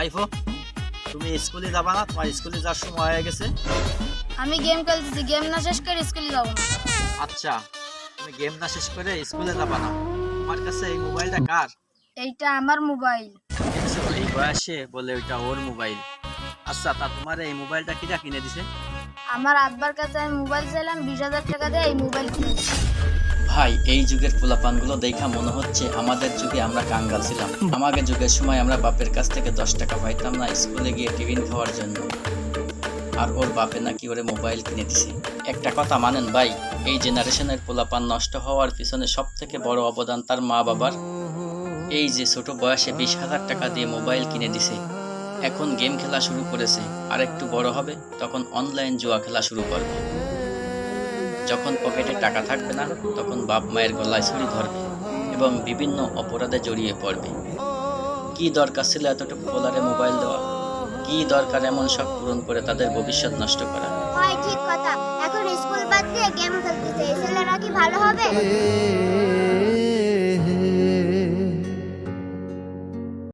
ভাইফো, তুমি স্কুলে যাবা না? তোমার স্কুলে যাওয়ার সময় হয়ে গেছে। আমি গেম খেলতেছি, গেম না শেষ করে স্কুলে যাব না। আচ্ছা, তুমি গেম না শেষ করে স্কুলে যাবা না। তোমার কাছে এই মোবাইলটা কার? এইটা আমার মোবাইল। দেখছো, এই বয়সে বলে ওইটা ওর মোবাইল। আচ্ছা, তা তোমার এই মোবাইলটা কিটা কিনে দিছে? আমার আব্বার কাছে আমি মোবাইল চাইলাম, 20,000 টাকা দিয়ে এই মোবাইল কিনেছি। ভাই, এই যুগের পোলাপানগুলো দেখা মনে হচ্ছে আমাদের যুগে আমরা কাঙ্গাল ছিলাম। আমাদের যুগের সময় আমরা বাপের কাছ থেকে 10 টাকা পাইতাম না স্কুলে গিয়ে টিফিন খাওয়ার জন্য, আর ওর বাপে নাকি ওরে মোবাইল কিনে দিছে। একটা কথা মানেন ভাই, এই জেনারেশনের পোলাপান নষ্ট হওয়ার পিছনে সব থেকে বড় অবদান তার মা বাবার। এই যে ছোট বয়সে 20,000 টাকা দিয়ে মোবাইল কিনে দিছে, এখন গেম খেলা শুরু করেছে, আর একটু বড় হবে তখন অনলাইন জুয়া খেলা শুরু করবে। যখন পকেটে টাকা থাকবে না, তখন বাপ মায়ের গলায় ছুরি ধরবে এবং বিভিন্ন অপরাধে জড়িয়ে পড়বে। কি দরকার ছিল এতটুকু পোলারে মোবাইল দেওয়া? কি দরকার এমন শখ পূরণ করে তাদের ভবিষ্যৎ নষ্ট করা? হয় ঠিক কথা, এখন স্কুল বাদ দিয়ে গেম খেলতেছে, এই ছেলেরা কি ভালো হবে?